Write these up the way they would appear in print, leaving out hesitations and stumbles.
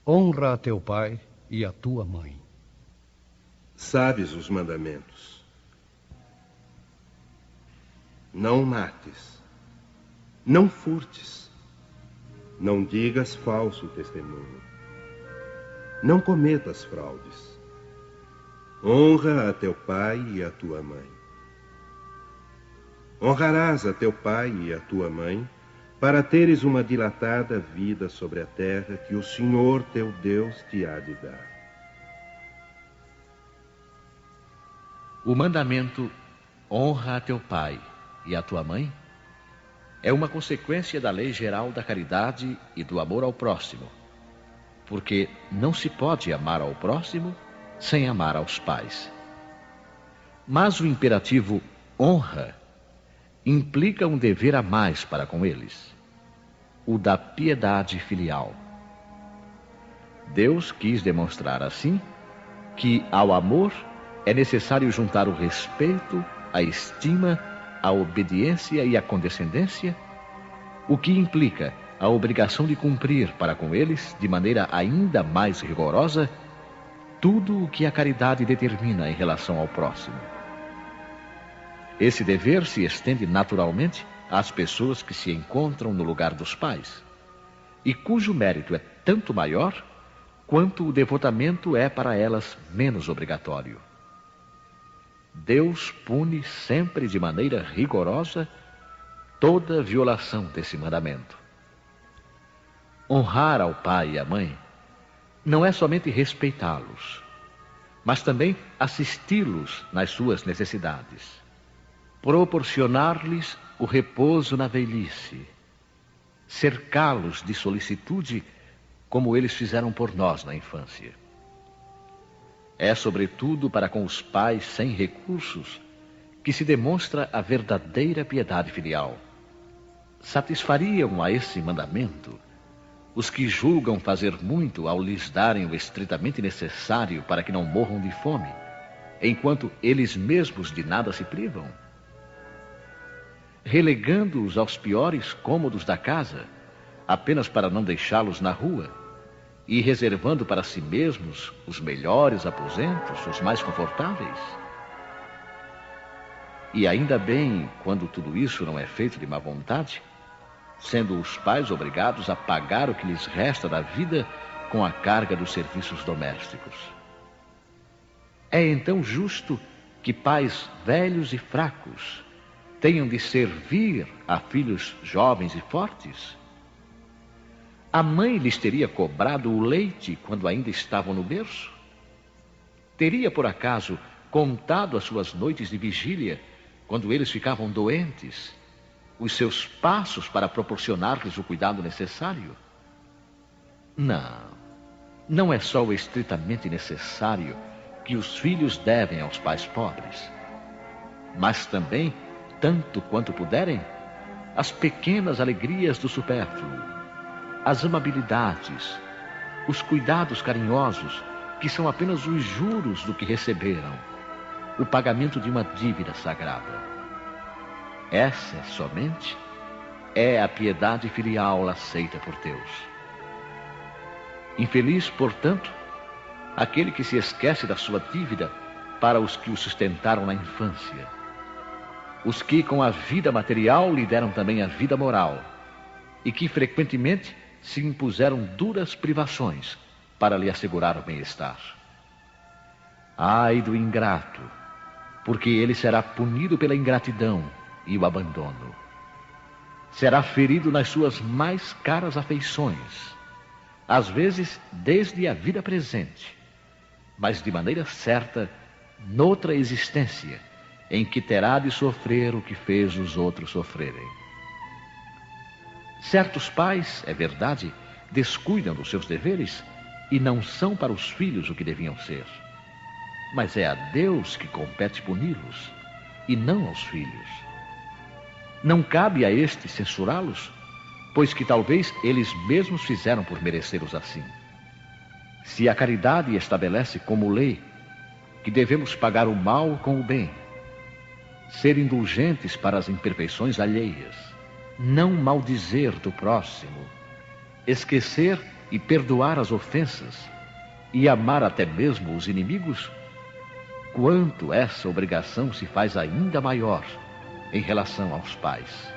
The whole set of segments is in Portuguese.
Honra a teu pai e a tua mãe. Sabes os mandamentos. Não mates. Não furtes. Não digas falso testemunho. Não cometas fraudes. Honra a teu pai e a tua mãe. Honrarás a teu pai e a tua mãe, para teres uma dilatada vida sobre a terra que o Senhor teu Deus te há de dar. O mandamento honra a teu pai e a tua mãe é uma consequência da lei geral da caridade e do amor ao próximo, porque não se pode amar ao próximo sem amar aos pais. Mas o imperativo honra implica um dever a mais para com eles, o da piedade filial. Deus quis demonstrar assim que ao amor é necessário juntar o respeito, a estima, a obediência e a condescendência, o que implica a obrigação de cumprir para com eles, de maneira ainda mais rigorosa, tudo o que a caridade determina em relação ao próximo. Esse dever se estende naturalmente às pessoas que se encontram no lugar dos pais, e cujo mérito é tanto maior quanto o devotamento é para elas menos obrigatório. Deus pune sempre de maneira rigorosa toda violação desse mandamento. Honrar ao pai e à mãe não é somente respeitá-los, mas também assisti-los nas suas necessidades, proporcionar-lhes o repouso na velhice, cercá-los de solicitude como eles fizeram por nós na infância. É sobretudo para com os pais sem recursos que se demonstra a verdadeira piedade filial. Satisfariam a esse mandamento os que julgam fazer muito ao lhes darem o estritamente necessário para que não morram de fome, enquanto eles mesmos de nada se privam? Relegando-os aos piores cômodos da casa, apenas para não deixá-los na rua, e reservando para si mesmos os melhores aposentos, os mais confortáveis? E ainda bem quando tudo isso não é feito de má vontade, sendo os pais obrigados a pagar o que lhes resta da vida com a carga dos serviços domésticos. É então justo que pais velhos e fracos tenham de servir a filhos jovens e fortes? A mãe lhes teria cobrado o leite quando ainda estavam no berço? Teria, por acaso, contado as suas noites de vigília quando eles ficavam doentes, os seus passos para proporcionar-lhes o cuidado necessário? Não é só o estritamente necessário que os filhos devem aos pais pobres, mas também, tanto quanto puderem, as pequenas alegrias do supérfluo, as amabilidades, os cuidados carinhosos, que são apenas os juros do que receberam, o pagamento de uma dívida sagrada. Essa somente é a piedade filial aceita por Deus. Infeliz, portanto, aquele que se esquece da sua dívida para os que o sustentaram na infância, os que com a vida material lhe deram também a vida moral, e que frequentemente se impuseram duras privações para lhe assegurar o bem-estar. Ai do ingrato, porque ele será punido pela ingratidão e o abandono. Será ferido nas suas mais caras afeições, às vezes desde a vida presente, mas de maneira certa noutra existência, em que terá de sofrer o que fez os outros sofrerem. Certos pais, é verdade, descuidam dos seus deveres e não são para os filhos o que deviam ser. Mas é a Deus que compete puni-los, e não aos filhos. Não cabe a estes censurá-los, pois que talvez eles mesmos fizeram por merecê-los assim. Se a caridade estabelece como lei que devemos pagar o mal com o bem, ser indulgentes para as imperfeições alheias, não maldizer do próximo, esquecer e perdoar as ofensas e amar até mesmo os inimigos, quanto essa obrigação se faz ainda maior em relação aos pais.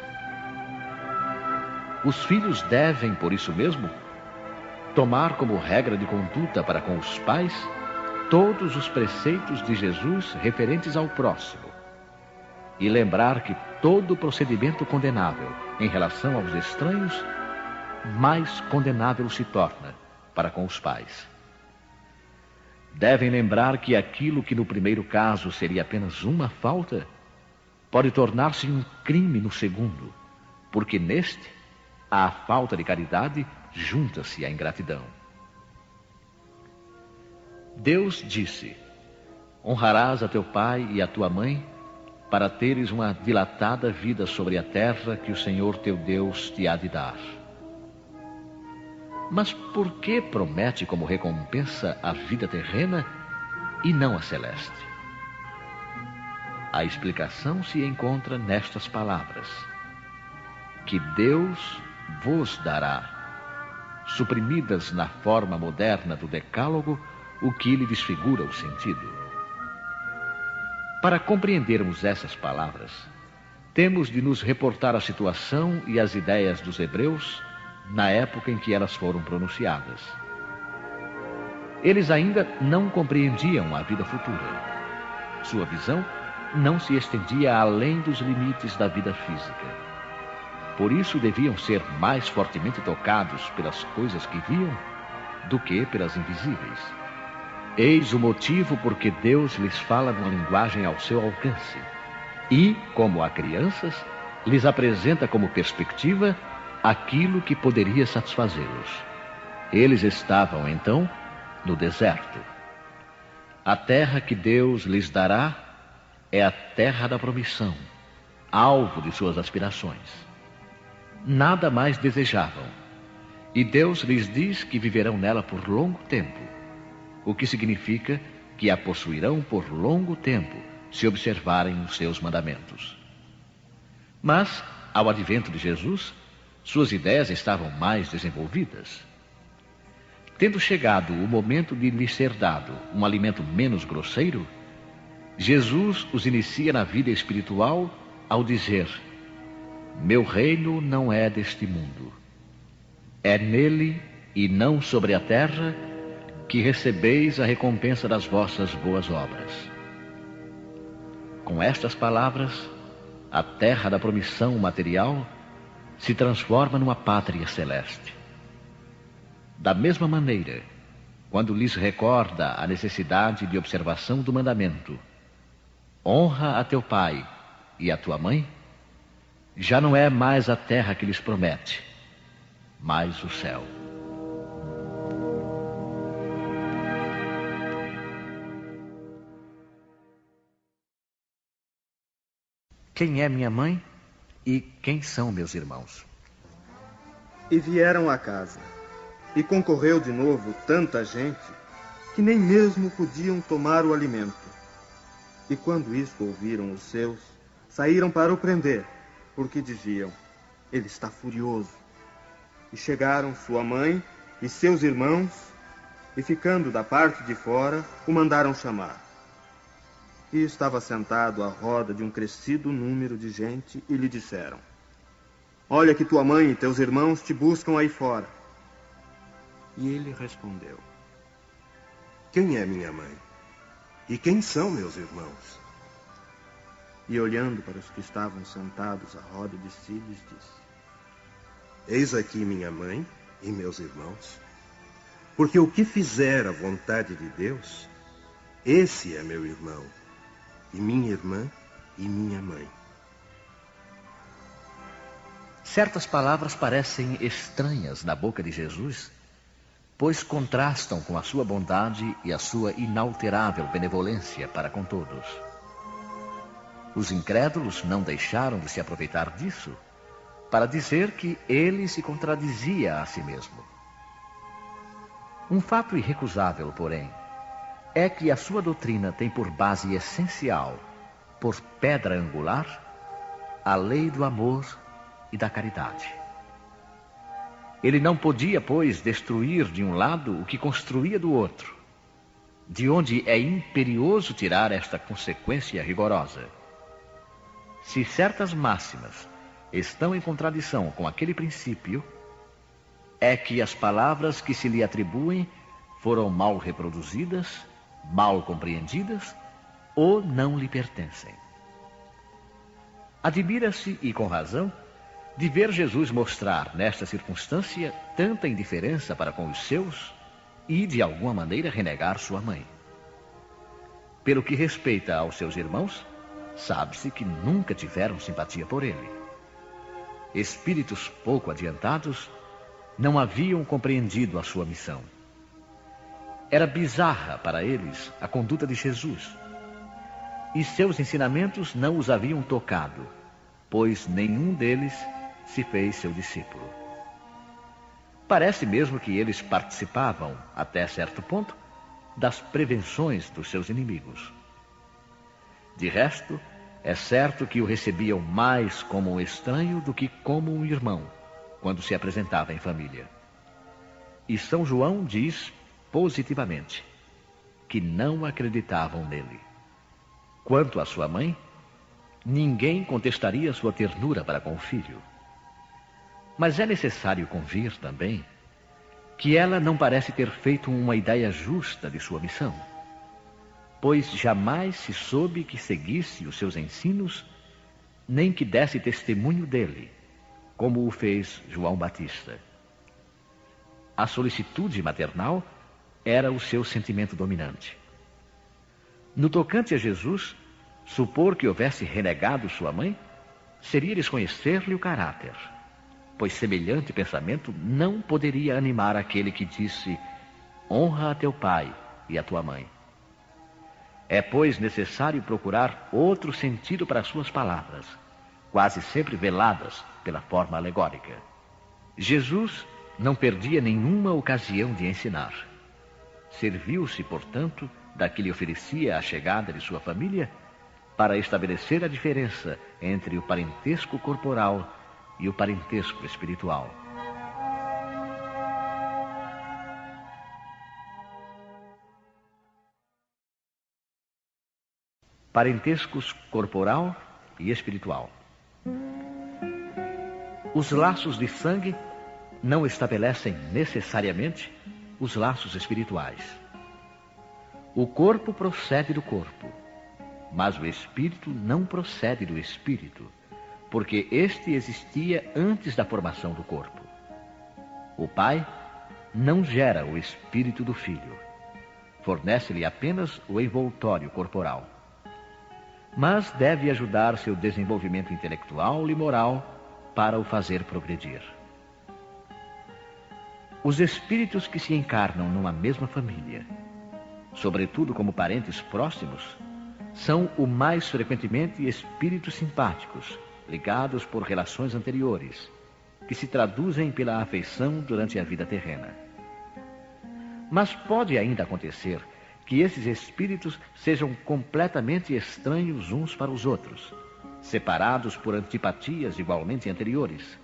Os filhos devem, por isso mesmo, tomar como regra de conduta para com os pais todos os preceitos de Jesus referentes ao próximo e lembrar que todo procedimento condenável em relação aos estranhos, mais condenável se torna para com os pais. Devem lembrar que aquilo que no primeiro caso seria apenas uma falta, pode tornar-se um crime no segundo, porque neste, à falta de caridade, junta-se a ingratidão. Deus disse: honrarás a teu pai e a tua mãe, para teres uma dilatada vida sobre a terra que o Senhor teu Deus te há de dar. Mas por que promete como recompensa a vida terrena e não a celeste? A explicação se encontra nestas palavras: que Deus vos dará, suprimidas na forma moderna do decálogo, o que lhe desfigura o sentido. Para compreendermos essas palavras, temos de nos reportar a situação e as ideias dos hebreus na época em que elas foram pronunciadas. Eles ainda não compreendiam a vida futura. Sua visão não se estendia além dos limites da vida física. Por isso deviam ser mais fortemente tocados pelas coisas que viam do que pelas invisíveis. Eis o motivo por que Deus lhes fala numa linguagem ao seu alcance e, como a crianças, lhes apresenta como perspectiva aquilo que poderia satisfazê-los. Eles estavam, então, no deserto. A terra que Deus lhes dará é a terra da promissão, alvo de suas aspirações. Nada mais desejavam, e Deus lhes diz que viverão nela por longo tempo, o que significa que a possuirão por longo tempo, se observarem os seus mandamentos. Mas, ao advento de Jesus, suas ideias estavam mais desenvolvidas. Tendo chegado o momento de lhes ser dado um alimento menos grosseiro, Jesus os inicia na vida espiritual ao dizer: meu reino não é deste mundo. É nele, e não sobre a terra, que recebeis a recompensa das vossas boas obras. Com estas palavras, a terra da promissão material se transforma numa pátria celeste. Da mesma maneira, quando lhes recorda a necessidade de observação do mandamento: honra a teu pai e a tua mãe, já não é mais a terra que lhes promete, mas o céu. Quem é minha mãe e quem são meus irmãos? E vieram à casa, e concorreu de novo tanta gente, que nem mesmo podiam tomar o alimento. E quando isto ouviram os seus, saíram para o prender, porque diziam: ele está furioso. E chegaram sua mãe e seus irmãos, e ficando da parte de fora, o mandaram chamar. E estava sentado à roda de um crescido número de gente, e lhe disseram: olha que tua mãe e teus irmãos te buscam aí fora. E ele respondeu: quem é minha mãe? E quem são meus irmãos? E olhando para os que estavam sentados à roda de si, lhes disse: eis aqui minha mãe e meus irmãos. Porque o que fizer a vontade de Deus, esse é meu irmão, e minha irmã e minha mãe. Certas palavras parecem estranhas na boca de Jesus, pois contrastam com a sua bondade e a sua inalterável benevolência para com todos. Os incrédulos não deixaram de se aproveitar disso para dizer que ele se contradizia a si mesmo. Um fato irrecusável, porém, é que a sua doutrina tem por base essencial, por pedra angular, a lei do amor e da caridade. Ele não podia, pois, destruir de um lado o que construía do outro, de onde é imperioso tirar esta consequência rigorosa. Se certas máximas estão em contradição com aquele princípio, é que as palavras que se lhe atribuem foram mal reproduzidas, mal compreendidas ou não lhe pertencem. Admira-se, e com razão, de ver Jesus mostrar nesta circunstância tanta indiferença para com os seus e, de alguma maneira, renegar sua mãe. Pelo que respeita aos seus irmãos, sabe-se que nunca tiveram simpatia por ele. Espíritos pouco adiantados não haviam compreendido a sua missão. Era bizarra para eles a conduta de Jesus, e seus ensinamentos não os haviam tocado, pois nenhum deles se fez seu discípulo. Parece mesmo que eles participavam, até certo ponto, das prevenções dos seus inimigos. De resto, é certo que o recebiam mais como um estranho do que como um irmão, quando se apresentava em família. E São João diz positivamente que não acreditavam nele. Quanto à sua mãe, ninguém contestaria sua ternura para com o filho. Mas é necessário convir também que ela não parece ter feito uma ideia justa de sua missão, pois jamais se soube que seguisse os seus ensinos, nem que desse testemunho dele, como o fez João Batista. A solicitude maternal era o seu sentimento dominante. No tocante a Jesus, supor que houvesse renegado sua mãe seria desconhecer-lhe o caráter, pois semelhante pensamento não poderia animar aquele que disse: honra a teu pai e a tua mãe. É, pois, necessário procurar outro sentido para suas palavras, quase sempre veladas pela forma alegórica. Jesus não perdia nenhuma ocasião de ensinar. Serviu-se, portanto, da que lhe oferecia a chegada de sua família para estabelecer a diferença entre o parentesco corporal e o parentesco espiritual. Parentescos corporal e espiritual. Os laços de sangue não estabelecem necessariamente os laços espirituais. O corpo procede do corpo, mas o espírito não procede do espírito, porque este existia antes da formação do corpo. O pai não gera o espírito do filho, fornece-lhe apenas o envoltório corporal, mas deve ajudar seu desenvolvimento intelectual e moral para o fazer progredir. Os espíritos que se encarnam numa mesma família, sobretudo como parentes próximos, são o mais frequentemente espíritos simpáticos, ligados por relações anteriores, que se traduzem pela afeição durante a vida terrena. Mas pode ainda acontecer que esses espíritos sejam completamente estranhos uns para os outros, separados por antipatias igualmente anteriores,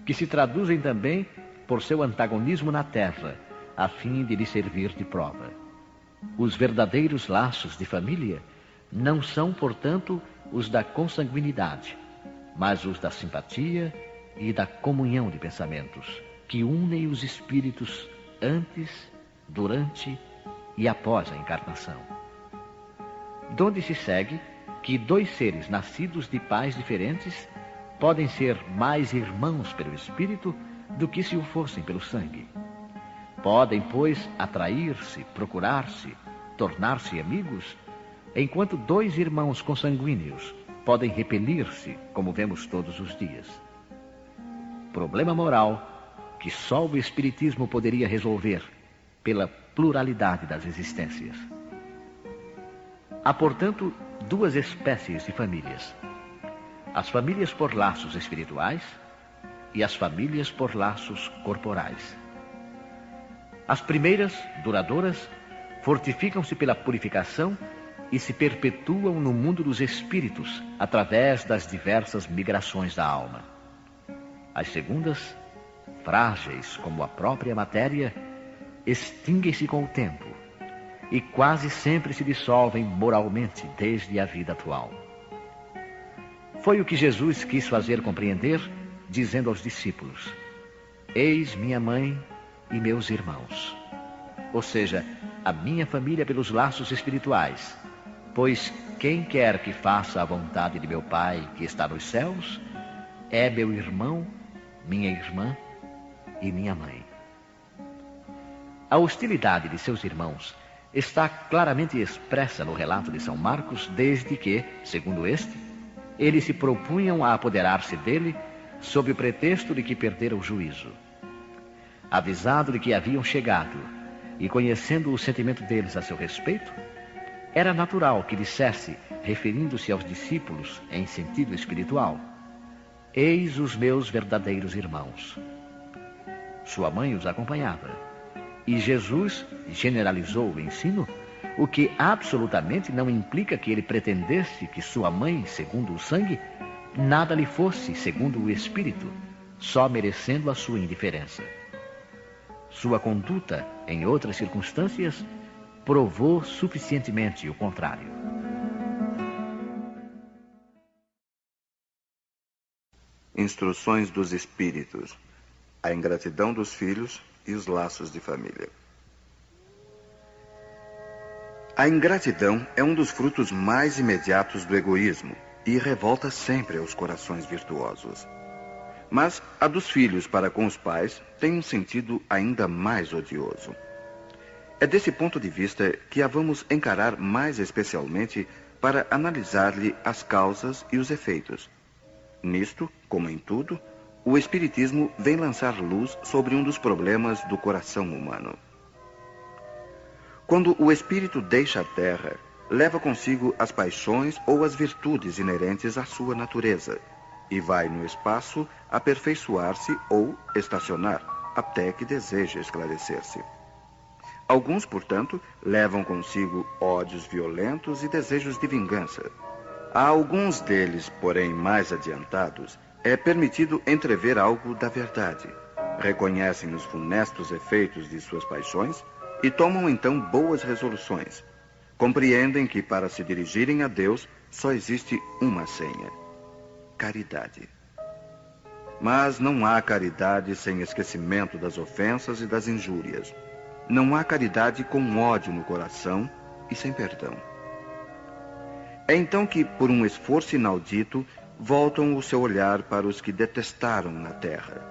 que se traduzem também por seu antagonismo na terra, a fim de lhe servir de prova. Os verdadeiros laços de família não são, portanto, os da consanguinidade, mas os da simpatia e da comunhão de pensamentos, que unem os espíritos antes, durante e após a encarnação. Donde se segue que dois seres nascidos de pais diferentes podem ser mais irmãos pelo espírito do que se o fossem pelo sangue. Podem, pois, atrair-se, procurar-se, tornar-se amigos, enquanto dois irmãos consanguíneos podem repelir-se, como vemos todos os dias. Problema moral que só o Espiritismo poderia resolver pela pluralidade das existências. Há, portanto, duas espécies de famílias: as famílias por laços espirituais e as famílias por laços corporais. As primeiras, duradouras, fortificam-se pela purificação e se perpetuam no mundo dos espíritos através das diversas migrações da alma. As segundas frágeis como a própria matéria, extinguem-se com o tempo e quase sempre se dissolvem moralmente desde a vida atual. Foi o que Jesus quis fazer compreender, dizendo aos discípulos: eis minha mãe e meus irmãos. Ou seja, a minha família pelos laços espirituais, pois quem quer que faça a vontade de meu Pai que está nos céus, é meu irmão, minha irmã e minha mãe. A hostilidade de seus irmãos está claramente expressa no relato de São Marcos, desde que, segundo este, eles se propunham a apoderar-se dele sob o pretexto de que perderam o juízo. Avisado de que haviam chegado e conhecendo o sentimento deles a seu respeito, era natural que dissesse, referindo-se aos discípulos em sentido espiritual: eis os meus verdadeiros irmãos. Sua mãe os acompanhava, e Jesus generalizou o ensino, o que absolutamente não implica que ele pretendesse que sua mãe, segundo o sangue, nada lhe fosse, segundo o espírito, só merecendo a sua indiferença. Sua conduta, em outras circunstâncias, provou suficientemente o contrário. Instruções dos Espíritos, a ingratidão dos filhos e os laços de família. A ingratidão é um dos frutos mais imediatos do egoísmo e revolta sempre aos corações virtuosos. Mas a dos filhos para com os pais tem um sentido ainda mais odioso. É desse ponto de vista que a vamos encarar mais especialmente para analisar-lhe as causas e os efeitos. Nisto, como em tudo, o Espiritismo vem lançar luz sobre um dos problemas do coração humano. Quando o espírito deixa a terra, leva consigo as paixões ou as virtudes inerentes à sua natureza e vai no espaço aperfeiçoar-se ou estacionar, até que deseje esclarecer-se. Alguns, portanto, levam consigo ódios violentos e desejos de vingança. A alguns deles, porém mais adiantados, é permitido entrever algo da verdade. Reconhecem os funestos efeitos de suas paixões e tomam então boas resoluções. Compreendem que para se dirigirem a Deus só existe uma senha: caridade. Mas não há caridade sem esquecimento das ofensas e das injúrias. Não há caridade com ódio no coração e sem perdão. É então que, por um esforço inaudito, voltam o seu olhar para os que detestaram na terra.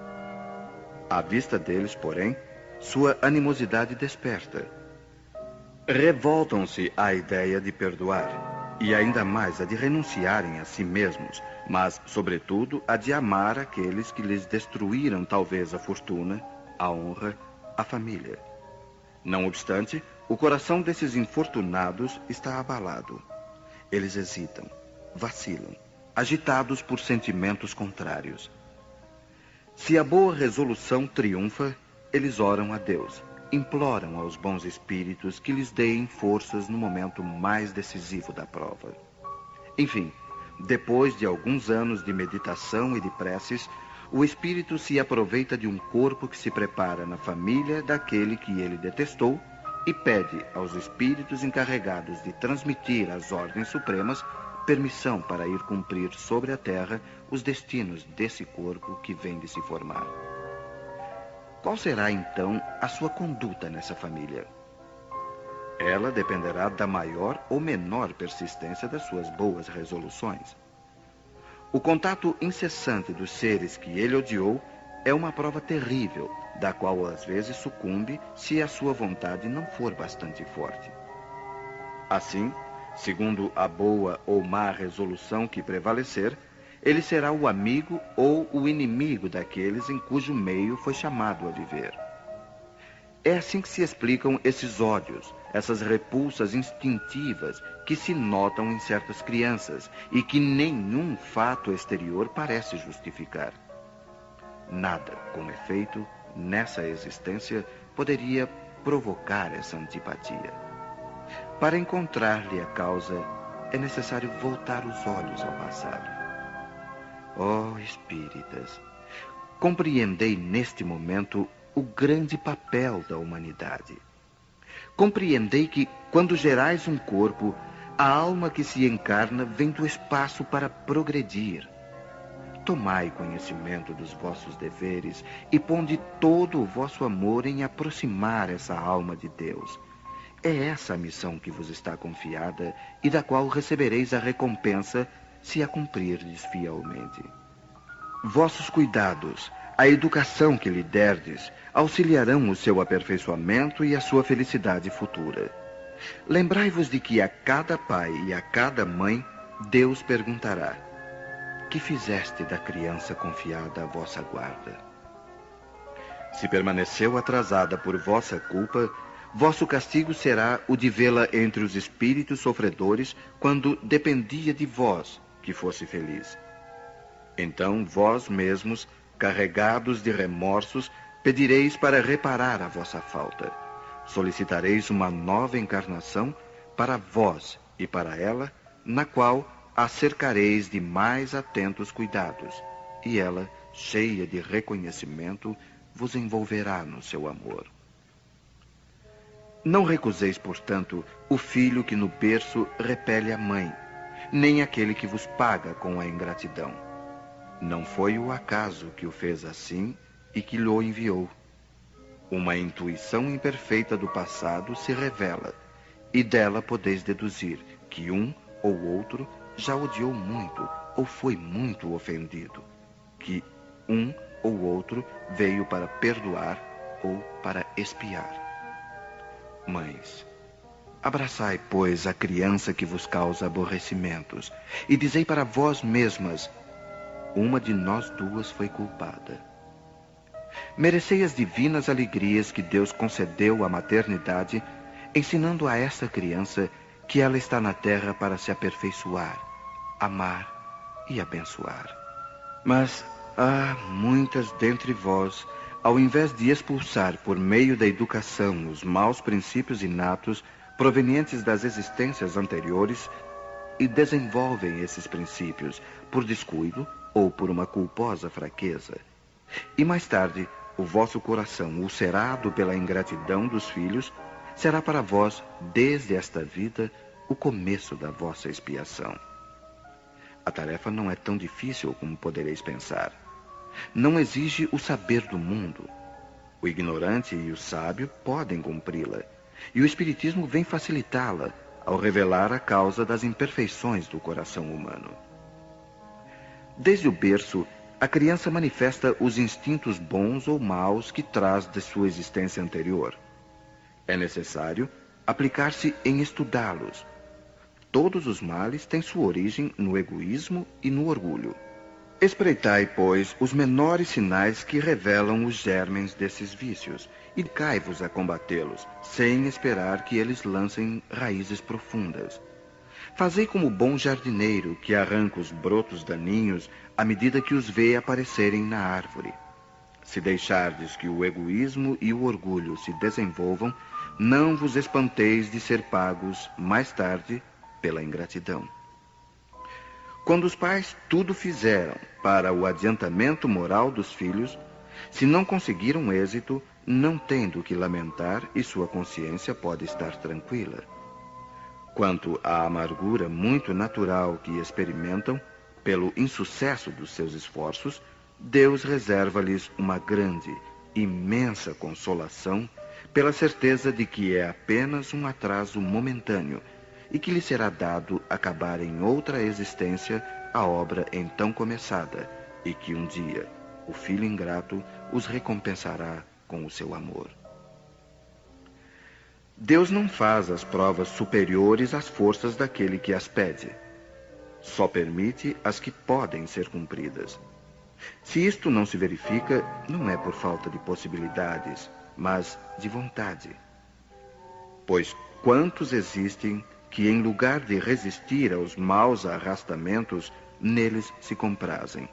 À vista deles, porém, sua animosidade desperta. Revoltam-se à ideia de perdoar, e ainda mais a de renunciarem a si mesmos, mas, sobretudo, a de amar aqueles que lhes destruíram talvez a fortuna, a honra, a família. Não obstante, o coração desses infortunados está abalado. Eles hesitam, vacilam, agitados por sentimentos contrários. Se a boa resolução triunfa, eles oram a Deus, imploram aos bons espíritos que lhes deem forças no momento mais decisivo da prova. Enfim, depois de alguns anos de meditação e de preces, o espírito se aproveita de um corpo que se prepara na família daquele que ele detestou e pede aos espíritos encarregados de transmitir às ordens supremas permissão para ir cumprir sobre a terra os destinos desse corpo que vem de se formar. Qual será, então, a sua conduta nessa família? Ela dependerá da maior ou menor persistência das suas boas resoluções. O contato incessante dos seres que ele odiou é uma prova terrível, da qual às vezes sucumbe se a sua vontade não for bastante forte. Assim, segundo a boa ou má resolução que prevalecer, ele será o amigo ou o inimigo daqueles em cujo meio foi chamado a viver. É assim que se explicam esses ódios, essas repulsas instintivas que se notam em certas crianças e que nenhum fato exterior parece justificar. Nada, com efeito, nessa existência poderia provocar essa antipatia. Para encontrar-lhe a causa, é necessário voltar os olhos ao passado. Ó espíritas, compreendei neste momento o grande papel da humanidade. Compreendei que, quando gerais um corpo, a alma que se encarna vem do espaço para progredir. Tomai conhecimento dos vossos deveres e ponde todo o vosso amor em aproximar essa alma de Deus. É essa a missão que vos está confiada e da qual recebereis a recompensa se a cumprirdes fielmente. Vossos cuidados, a educação que lhe derdes, auxiliarão o seu aperfeiçoamento e a sua felicidade futura. Lembrai-vos de que a cada pai e a cada mãe, Deus perguntará: que fizeste da criança confiada à vossa guarda? Se permaneceu atrasada por vossa culpa, vosso castigo será o de vê-la entre os espíritos sofredores quando dependia de vós que fosse feliz. Então vós mesmos, carregados de remorsos, pedireis para reparar a vossa falta. Solicitareis uma nova encarnação para vós e para ela, na qual a cercareis de mais atentos cuidados, e ela, cheia de reconhecimento, vos envolverá no seu amor. Não recuseis, portanto, o filho que no berço repele a mãe, nem aquele que vos paga com a ingratidão. Não foi o acaso que o fez assim e que lhe enviou. Uma intuição imperfeita do passado se revela, e dela podeis deduzir que um ou outro já odiou muito ou foi muito ofendido, que um ou outro veio para perdoar ou para expiar. Mães, abraçai, pois, a criança que vos causa aborrecimentos, e dizei para vós mesmas: uma de nós duas foi culpada. Merecei as divinas alegrias que Deus concedeu à maternidade, ensinando a essa criança que ela está na terra para se aperfeiçoar, amar e abençoar. Mas há muitas dentre vós, ao invés de expulsar por meio da educação os maus princípios inatos provenientes das existências anteriores, e desenvolvem esses princípios por descuido ou por uma culposa fraqueza. E mais tarde, o vosso coração, ulcerado pela ingratidão dos filhos, será para vós, desde esta vida, o começo da vossa expiação. A tarefa não é tão difícil como podereis pensar. Não exige o saber do mundo. O ignorante e o sábio podem cumpri-la, e o Espiritismo vem facilitá-la ao revelar a causa das imperfeições do coração humano. Desde o berço, a criança manifesta os instintos bons ou maus que traz de sua existência anterior. É necessário aplicar-se em estudá-los. Todos os males têm sua origem no egoísmo e no orgulho. Espreitai, pois, os menores sinais que revelam os germens desses vícios, e cai-vos a combatê-los, sem esperar que eles lancem raízes profundas. Fazei como o bom jardineiro que arranca os brotos daninhos à medida que os vê aparecerem na árvore. Se deixardes que o egoísmo e o orgulho se desenvolvam, não vos espanteis de ser pagos, mais tarde, pela ingratidão. Quando os pais tudo fizeram para o adiantamento moral dos filhos, se não conseguiram êxito, não têm do que lamentar e sua consciência pode estar tranquila. Quanto à amargura muito natural que experimentam pelo insucesso dos seus esforços, Deus reserva-lhes uma grande, imensa consolação pela certeza de que é apenas um atraso momentâneo e que lhe será dado acabar em outra existência a obra então começada e que um dia o filho ingrato os recompensará com o seu amor. Deus não faz as provas superiores às forças daquele que as pede. Só permite as que podem ser cumpridas. Se isto não se verifica, não é por falta de possibilidades, mas de vontade. Pois quantos existem que, em lugar de resistir aos maus arrastamentos, neles se comprazem?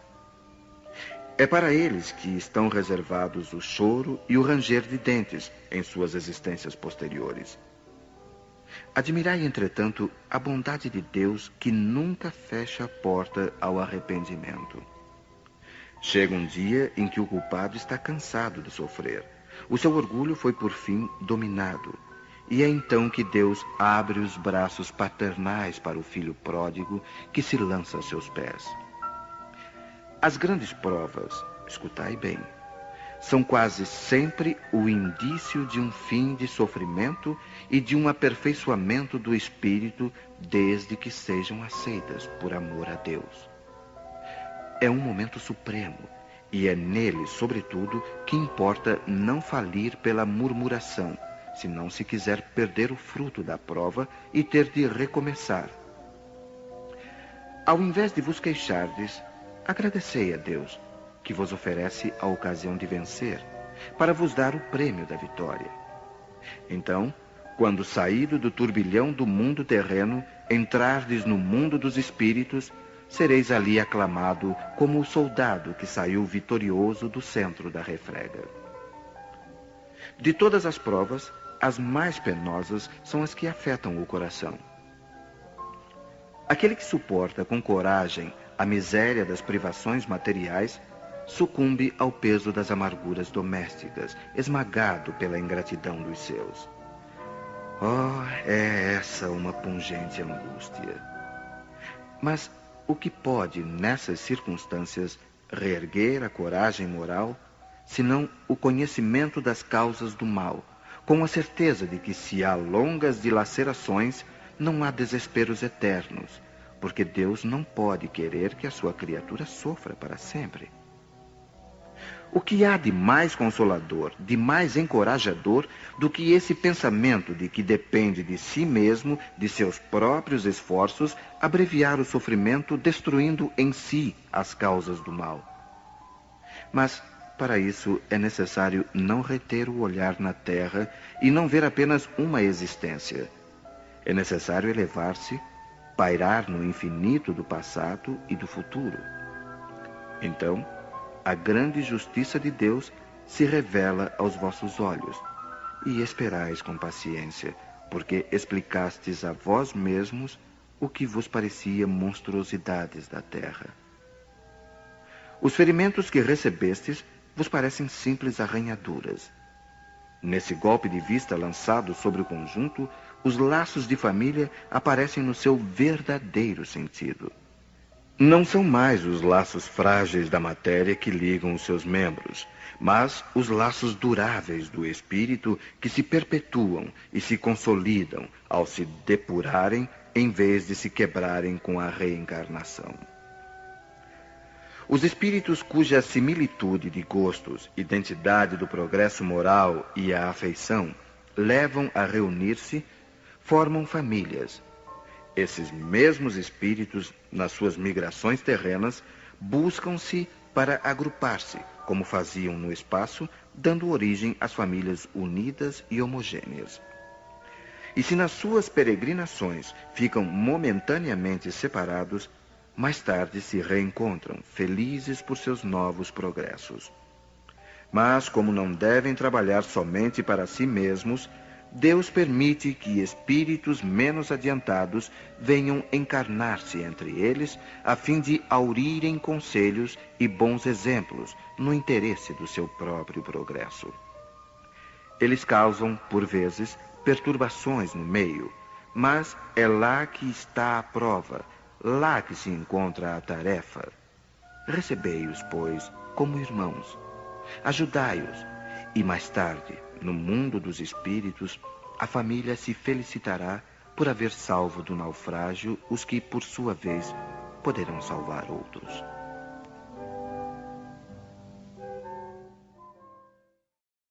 É para eles que estão reservados o choro e o ranger de dentes em suas existências posteriores. Admirai, entretanto, a bondade de Deus que nunca fecha a porta ao arrependimento. Chega um dia em que o culpado está cansado de sofrer. O seu orgulho foi por fim dominado. E é então que Deus abre os braços paternais para o filho pródigo que se lança a seus pés. As grandes provas, escutai bem, são quase sempre o indício de um fim de sofrimento e de um aperfeiçoamento do espírito, desde que sejam aceitas por amor a Deus. É um momento supremo, e é nele, sobretudo, que importa não falir pela murmuração, se não se quiser perder o fruto da prova e ter de recomeçar. Ao invés de vos queixardes, agradecei a Deus, que vos oferece a ocasião de vencer, para vos dar o prêmio da vitória. Então, quando saído do turbilhão do mundo terreno, entrardes no mundo dos espíritos, sereis ali aclamado como o soldado que saiu vitorioso do centro da refrega. De todas as provas, as mais penosas são as que afetam o coração. Aquele que suporta com coragem a miséria das privações materiais sucumbe ao peso das amarguras domésticas, esmagado pela ingratidão dos seus. Oh, é essa uma pungente angústia. Mas o que pode, nessas circunstâncias, reerguer a coragem moral, senão o conhecimento das causas do mal, com a certeza de que se há longas dilacerações, não há desesperos eternos, porque Deus não pode querer que a sua criatura sofra para sempre. O que há de mais consolador, de mais encorajador do que esse pensamento de que depende de si mesmo, de seus próprios esforços, abreviar o sofrimento, destruindo em si as causas do mal? Mas, para isso, é necessário não reter o olhar na terra e não ver apenas uma existência. É necessário elevar-se, pairar no infinito do passado e do futuro. Então, a grande justiça de Deus se revela aos vossos olhos, e esperais com paciência, porque explicastes a vós mesmos o que vos parecia monstruosidades da terra. Os ferimentos que recebestes vos parecem simples arranhaduras. Nesse golpe de vista lançado sobre o conjunto, os laços de família aparecem no seu verdadeiro sentido. Não são mais os laços frágeis da matéria que ligam os seus membros, mas os laços duráveis do espírito que se perpetuam e se consolidam ao se depurarem em vez de se quebrarem com a reencarnação. Os espíritos cuja similitude de gostos, identidade do progresso moral e a afeição levam a reunir-se, formam famílias. Esses mesmos espíritos, nas suas migrações terrenas, buscam-se para agrupar-se, como faziam no espaço, dando origem às famílias unidas e homogêneas. E se nas suas peregrinações ficam momentaneamente separados, mais tarde se reencontram, felizes por seus novos progressos. Mas, como não devem trabalhar somente para si mesmos, Deus permite que espíritos menos adiantados venham encarnar-se entre eles, a fim de aurirem conselhos e bons exemplos no interesse do seu próprio progresso. Eles causam, por vezes, perturbações no meio, mas é lá que está a prova, lá que se encontra a tarefa. Recebei-os, pois, como irmãos. Ajudai-os, e mais tarde, no mundo dos espíritos, a família se felicitará por haver salvo do naufrágio os que, por sua vez, poderão salvar outros.